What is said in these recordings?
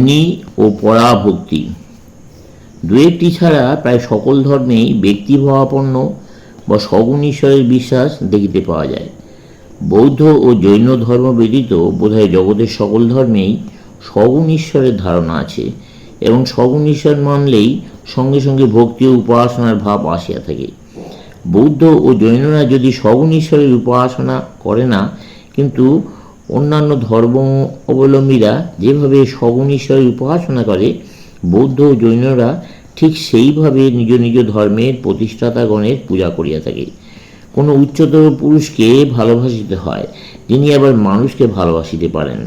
মনি ও পরাভক্তি, দু একটি ছাড়া প্রায় সকল ধর্মেই ব্যক্তিভাবাপন্ন বা সগুণ ঈশ্বরের বিশ্বাস দেখিতে পাওয়া যায়। বৌদ্ধ ও জৈন ধর্ম ব্যতীত বোধহয় জগতের সকল ধর্মেই সগুণ ঈশ্বরের ধারণা আছে, এবং সগুণ ঈশ্বর মানলেই সঙ্গে সঙ্গে ভক্তি ও উপাসনার ভাব আসিয়া থাকে। বৌদ্ধ ও জৈনরা যদি সগুণ ঈশ্বরের উপাসনা করে না, কিন্তু অন্যান্য ধর্ম অবলম্বীরা যেভাবে সগুণ ঈশ্বরের উপাসনা করে, বৌদ্ধ ও জৈনরা ঠিক সেইভাবে নিজ নিজ ধর্মের প্রতিষ্ঠাতাগণের পূজা করিয়া থাকে। কোনো উচ্চতর পুরুষকে ভালোবাসিতে হয়, যিনি আবার মানুষকে ভালোবাসিতে পারেন।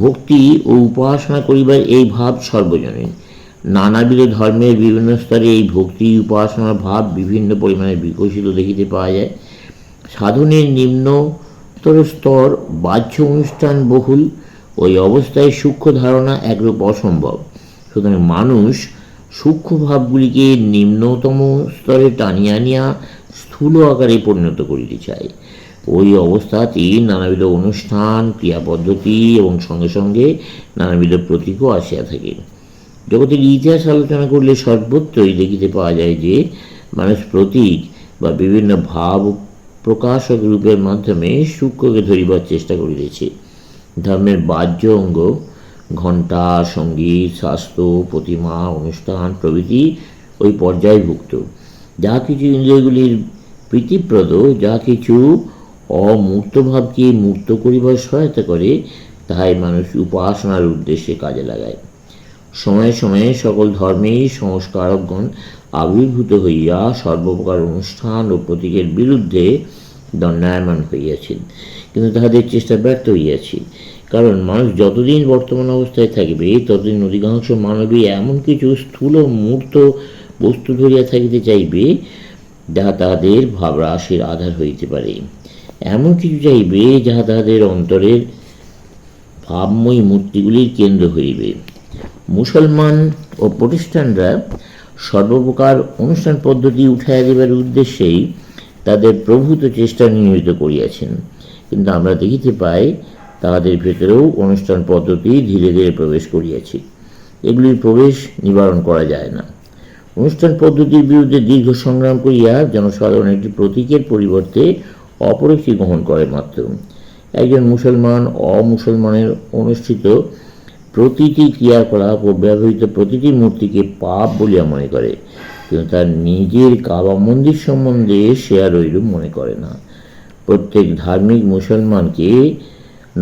ভক্তি ও উপাসনা করিবার এই ভাব সর্বজনীন। নানাবিধ ধর্মের বিভিন্ন স্তরে এই ভক্তি উপাসনার ভাব বিভিন্ন পরিমাণে বিকশিত দেখিতে পাওয়া যায়। সাধনের নিম্নতর স্তর বাহ্য অনুষ্ঠান বহুল, ওই অবস্থায় সূক্ষ্ম ধারণা একরূপ অসম্ভব। সুতরাং মানুষ সূক্ষ্ম ভাবগুলিকে নিম্নতম স্তরে টানিয়া আনিয়া স্থূল আকারে পরিণত করিতে চায়। ওই অবস্থাতেই নানাবিধ অনুষ্ঠান, ক্রিয়া পদ্ধতি এবং সঙ্গে সঙ্গে নানাবিধ প্রতীকও আসিয়া থাকে। জগতের ইতিহাস আলোচনা করলে সর্বত্রই দেখিতে পাওয়া যায় যে মানুষ প্রতীক বা বিভিন্ন ভাব প্রকাশক রূপের মাধ্যমে সূক্ষ্মকে ধরিবার চেষ্টা করিতেছে। ধর্মের বাহ্য অঙ্গ, ঘণ্টা, সঙ্গীত, শাস্ত্র, প্রতিমা, অনুষ্ঠান প্রভৃতি ওই পর্যায়ভুক্ত। যা কিছু ইন্দ্রিয়গুলির প্রীতিপ্রদ, যা কিছু অমূর্ত ভাবকে মূর্ত করিবার সহায়তা করে, তাহাই মানুষ উপাসনার উদ্দেশ্যে কাজে লাগায়। সময়ে সময়ে সকল ধর্মেই সংস্কারকগণ আবির্ভূত হইয়া সর্বপ্রকার অনুষ্ঠান ও প্রতীকের বিরুদ্ধে দণ্ডায়মান হইয়াছেন, কিন্তু তাহাদের চেষ্টা ব্যর্থ হইয়াছে। কারণ মানুষ যতদিন বর্তমান অবস্থায় থাকিবে, ততদিন অধিকাংশ মানবী এমন কিছু স্থূল মূর্ত বস্তু ধরিয়া থাকিতে চাইবে, যাহা তাহাদের ভাবরাশির আধার হইতে পারে। এমন কিছু চাইবে যাহা তাহাদের অন্তরের ভাবময়ী মূর্তিগুলির কেন্দ্র হইবে। মুসলমান ও প্রতিষ্ঠানরা সর্বপ্রকার অনুষ্ঠান পদ্ধতি উঠাইয়া দেবার উদ্দেশ্যেই তাদের প্রভূত চেষ্টা নিয়োজিত করিয়াছেন, কিন্তু আমরা দেখিতে পাই তাহাদের ভেতরেও অনুষ্ঠান পদ্ধতি ধীরে ধীরে প্রবেশ করিয়াছে। এগুলির প্রবেশ নিবারণ করা যায় না। অনুষ্ঠান পদ্ধতির বিরুদ্ধে দীর্ঘ সংগ্রাম করিয়া জনসাধারণ একটি প্রতীকের পরিবর্তে অপর একটি গ্রহণ করে মাত্র। একজন মুসলমান অমুসলমানের অনুষ্ঠিত প্রতিটি ক্রিয়াকলাপ ও ব্যবহৃত প্রতিটি মূর্তিকে পাপ বলিয়া মনে করে, কিন্তু তার নিজের কাবা মন্দির সম্বন্ধে সে আর ঐরূপ মনে করে না। প্রত্যেক ধার্মিক মুসলমানকে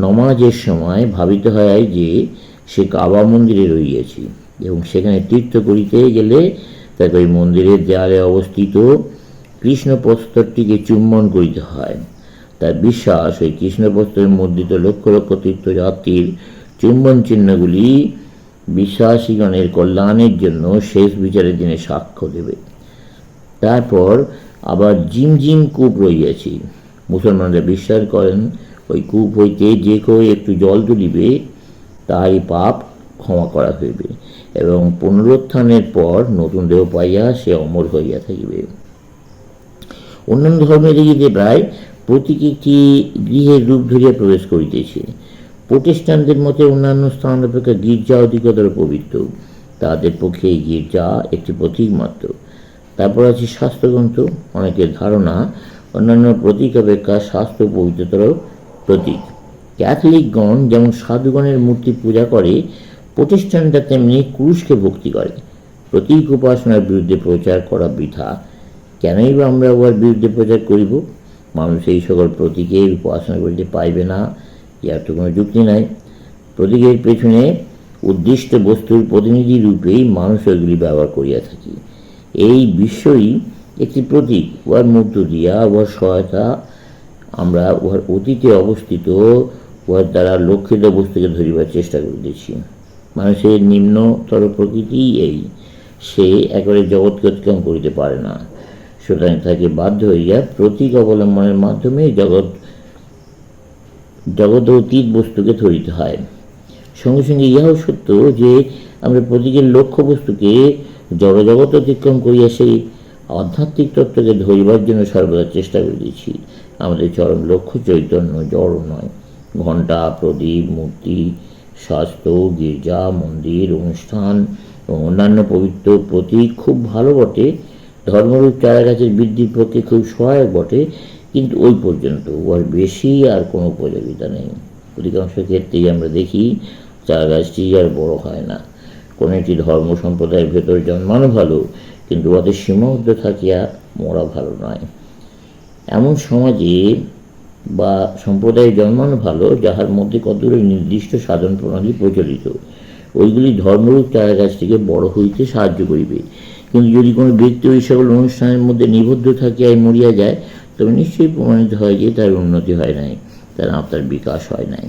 নমাজের সময় ভাবিতে হয় যে সে কাবা মন্দিরে রহিয়াছে, এবং সেখানে তীর্থ করিতে গেলে তাকে ওই মন্দিরের দেয়ালে অবস্থিত কৃষ্ণপ্রস্তরটিকে চুম্বন করিতে হয়। তার বিশ্বাস ওই কৃষ্ণপ্রস্তরের মুদ্রিত লক্ষ লক্ষ তীর্থযাত্রীর চুম্বন চিহ্নগুলি বিশ্বাসীগণের কল্যাণের জন্য শেষ বিচারের দিনে সাক্ষ্য দেবে। তারপর আবার জিম কূপ রইয়াছে। মুসলমানরা বিশ্বাস করেন ওই কূপ হইতে যে কেউ একটু জল তুলিবে তাহাই পাপ ক্ষমা করা হইবে, এবং পুনরুত্থানের পর নতুন দেহ পাইয়া সে অমর হইয়া থাকিবে। অন্যান্য ধর্মে দেখিতে প্রায় প্রতীক একটি গৃহের রূপ ধরিয়া প্রবেশ করিতেছে। প্রতিষ্ঠানদের মতে অন্যান্য স্থান অপেক্ষা গির্জা অধিকতর পবিত্র। তাদের পক্ষে এই গির্জা একটি প্রতীক মাত্র। তারপর আছে শাস্ত্রগ্রন্থ। অনেকের ধারণা অন্যান্য প্রতীক অপেক্ষা শাস্ত্র পবিত্রতর প্রতীক। ক্যাথলিকগণ যেমন সাধুগণের মূর্তি পূজা করে, প্রতিষ্ঠানটা তেমনি ক্রুশকে ভক্তি করে। প্রতীক উপাসনার বিরুদ্ধে প্রচার করা বৃথা। কেনই বা আমরা উহার বিরুদ্ধে প্রচার করিব? মানুষ এই সকল প্রতীকের উপাসনা করিতে পাইবে না, ইহার তো কোনো যুক্তি নাই। প্রতীকের পেছনে উদ্দিষ্ট বস্তুর প্রতিনিধি রূপেই মানুষ এগুলি ব্যবহার করিয়া থাকি। এই বিশ্বই একটি প্রতীক। উহার মধ্য দিয়া, উহার সহায়তা আমরা উহার অতীতে অবস্থিত, উহার দ্বারা লক্ষিত বস্তুকে ধরিবার চেষ্টা করিতেছি। মানুষের নিম্নতর প্রকৃতি এই, সে একেবারে জগৎকে অতিক্রম করিতে পারে না। সুতরাং তাকে বাধ্য হইয়া প্রতীক অবলম্বনের মাধ্যমে জগৎ অতীত বস্তুকে ধরিতে হয়। সঙ্গে সঙ্গে ইহাও সত্য যে আমরা প্রতীকের লক্ষ্য বস্তুকে জড়জগৎ অতিক্রম করিয়া সেই আধ্যাত্মিক তত্ত্বকে ধরিবার জন্য সর্বদা চেষ্টা করিতেছি। আমাদের চরম লক্ষ্য চৈতন্য, জড় নয়। ঘণ্টা, প্রদীপ, মূর্তি, স্বাস্থ্য, গির্জা, মন্দির, অনুষ্ঠান এবং অন্যান্য পবিত্র প্রতীক খুব ভালো বটে, ধর্মরূপ চারাগাছের বৃদ্ধির পক্ষে খুব সহায়ক বটে, কিন্তু ওই পর্যন্ত, ওর বেশি আর কোনো উপযোগিতা নেই। অধিকাংশ ক্ষেত্রেই আমরা দেখি চারাগাছটি আর বড় হয় না। কোনো একটি ধর্ম সম্প্রদায়ের ভেতর জন্মানো ভালো, কিন্তু ওদের সীমাবদ্ধ থাকিয়া মরা ভালো নয়। এমন সমাজে বা সম্প্রদায়ে জন্মানো ভালো, যাহার মধ্যে কতগুলো নির্দিষ্ট সাধন প্রণালী প্রচলিত, ওইগুলি ধর্মরূপ চারাগাছটিকে বড় হইতে সাহায্য করিবে। কিন্তু যদি কোনো ব্যক্তি ওই সকল অনুষ্ঠানের মধ্যে নিবদ্ধ থাকিয়াই মরিয়া যায়, তবে নিশ্চয়ই প্রমাণিত হয় যে তার উন্নতি হয় নাই, তার আত্মার বিকাশ হয় নাই।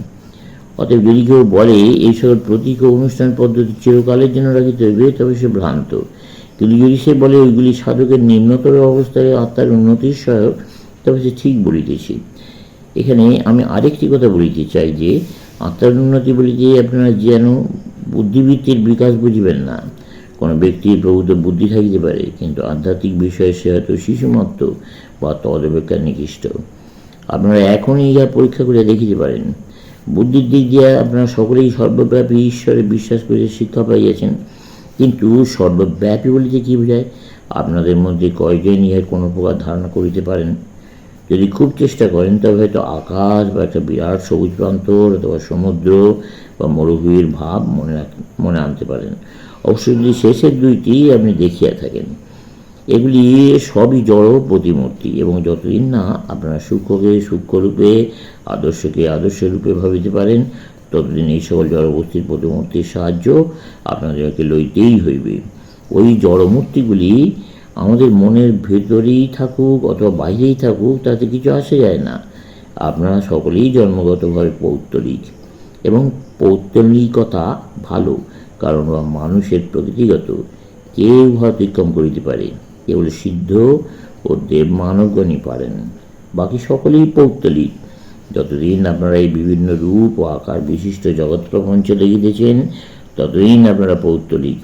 অতএব যদি কেউ বলে এই সকল প্রতীক ও অনুষ্ঠান পদ্ধতি চিরকালের জন্য রাখিতে হইবে, তবে সে ভ্রান্ত। কিন্তু যদি সে বলে ওইগুলি সাধকের নিম্নতর অবস্থায় আত্মার উন্নতির সহায়ক, তবে সে ঠিক বলিতেছি। এখানে আমি আরেকটি কথা বলিতে চাই যে আত্মার উন্নতি বলিতে আপনারা যেন বুদ্ধিবৃত্তির বিকাশ বুঝিবেন না। কোনো ব্যক্তির প্রভূত বুদ্ধি থাকিতে পারে, কিন্তু আধ্যাত্মিক বিষয়ে সে হয়তো শিশুমাত্র বা তদপেক্ষা নিকৃষ্ট। আপনারা এখনই ইহা পরীক্ষা করে দেখিতে পারেন। বুদ্ধির দিক দিয়ে আপনারা সকলেই সর্বব্যাপী ঈশ্বরে বিশ্বাস করে শিক্ষা পাইয়াছেন, কিন্তু সর্বব্যাপী বলিতে কী বোঝায়? আপনাদের মধ্যে কয়জন ইহার কোনো প্রকার ধারণা করিতে পারেন? যদি খুব চেষ্টা করেন, তবে হয়তো আকাশ বা একটা বিরাট সবুজ প্রান্তর অথবা সমুদ্র বা মরুভূমির ভাব মনে আনতে পারেন। অবশ্য যদি শেষের দুইটি আপনি দেখিয়া থাকেন, এগুলি সবই জড় প্রতিমূর্তি, এবং যতদিন না আপনারা সূক্ষ্মকে সূক্ষ্মরূপে, আদর্শকে আদর্শরূপে ভাবিতে পারেন, ততদিন এই সকল জড়বস্তির প্রতিমূর্তির সাহায্য আপনাদেরকে লইতেই হইবে। ওই জড়মূর্তিগুলি আমাদের মনের ভেতরেই থাকুক অথবা বাইরেই থাকুক, তাতে কিছু আসে যায় না। আপনারা সকলেই জন্মগতভাবে পৌত্তলিক, এবং পৌত্তলিকতা ভালো, কারণ ওরা মানুষের প্রকৃতিগত। কেউ উহা অতিক্রম করিতে পারে, কেবল সিদ্ধ ও দেব মানবগণই পারেন। বাকি সকলেই পৌত্তলিক। যতদিন আপনারা এই বিভিন্ন রূপ ও আকার বিশিষ্ট জগৎ প্রপঞ্চ দেখিতেছেন, ততদিন আপনারা পৌত্তলিক।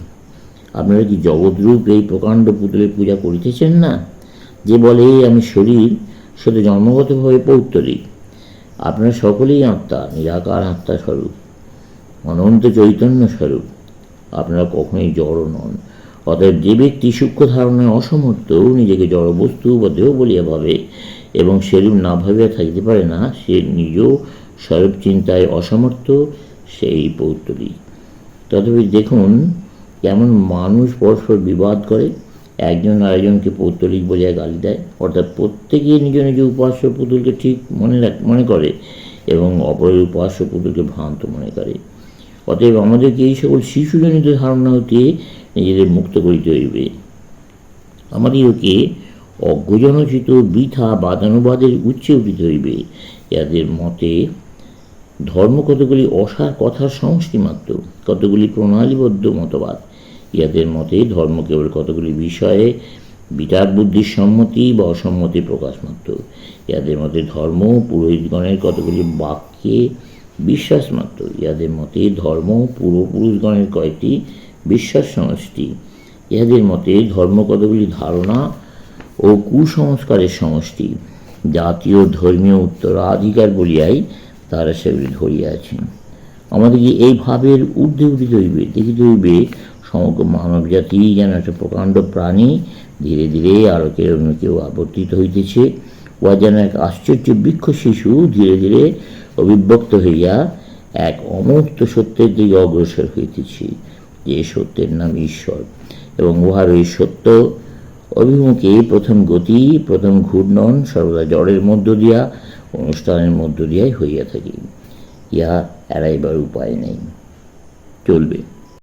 আপনারা কি জগৎরূপ এই প্রকাণ্ড পুতুলের পূজা করিতেছেন না? যে বলে আমি শরীর, সে তো জন্মগতভাবে পৌত্তলিক। আপনারা সকলেই আত্মা, নিরাকার আত্মা স্বরূপ, অনন্ত চৈতন্য স্বরূপ। আপনারা কখনোই জড় নন। অতএব যে ব্যক্তি সূক্ষ্ম ধারণায় অসমর্থ, নিজেকে জড়বস্তু বা দেহ বলিয়া ভাবে এবং সেরূপ না ভাবিয়া থাকিতে পারে না, সে নিজ স্বরূপ চিন্তায় অসমর্থ, সেই পৌত্তলিক। তথাপি দেখুন কেমন মানুষ পরস্পর বিবাদ করে, একজন আরেকজনকে পৌত্তলিক বলিয়া গালি দেয়, অর্থাৎ প্রত্যেকে নিজ নিজ উপাস্য পুতুলকে ঠিক মনে করে এবং অপরের উপাস্য পুতুলকে ভ্রান্ত মনে করে। অতএব আমাদেরকে এই সকল শিশুজনিত ধারণা হতে নিজেদের মুক্ত করিতে হইবে। আমাদেরকে অজ্ঞজনচিত বৃথা বাদানুবাদের উচ্চে উঠিতে হইবে। এদের মতে ধর্ম কতগুলি অসার কথার সমষ্টি মাত্র, কতগুলি প্রণালীবদ্ধ মতবাদ। ইহাদের মতে ধর্ম কেবল কতগুলি বিষয়ে বিরাট বুদ্ধির সম্মতি বা অসম্মতি প্রকাশ মাত্র। ইহাদের মতে ধর্ম পুরোহিতগণের কতগুলি বাক্যে বিশ্বাস মাত্র। ইহাদের মতে ধর্ম পূর্বপুরুষগণের কয়েকটি বিশ্বাস সমষ্টি। ইহাদের মতে ধর্ম কতগুলি ধারণা ও কুসংস্কারের সমষ্টি। জাতীয় ধর্মীয় উত্তরাধিকার বলিয়াই তারা সেগুলি ধরিয়াছেন। আমাদেরকে এই ভাবের ঊর্ধ্বে উঠিতে হইবে, দেখিতে হইবে সমগ্র মানব জাতি যেন একটা প্রকাণ্ড প্রাণী, ধীরে ধীরে আরও কেউ অন্য কেউ আবর্তিত হইতেছে। উহা যেন এক আশ্চর্য বৃক্ষ শিশু, ধীরে ধীরে অবিভক্ত হইয়া এক অমূর্ত সত্যের দিকে অগ্রসর হইতেছে, যে সত্যের নাম ঈশ্বর। এবং উহার ওই সত্য অভিমুখে প্রথম গতি, প্রথম ঘূর্ণন সর্বদা জড়ের মধ্য দিয়া, অনুষ্ঠানের মধ্য দিয়াই হইয়া থাকে। ইহা এড়াইবার উপায় নেই, চলবে।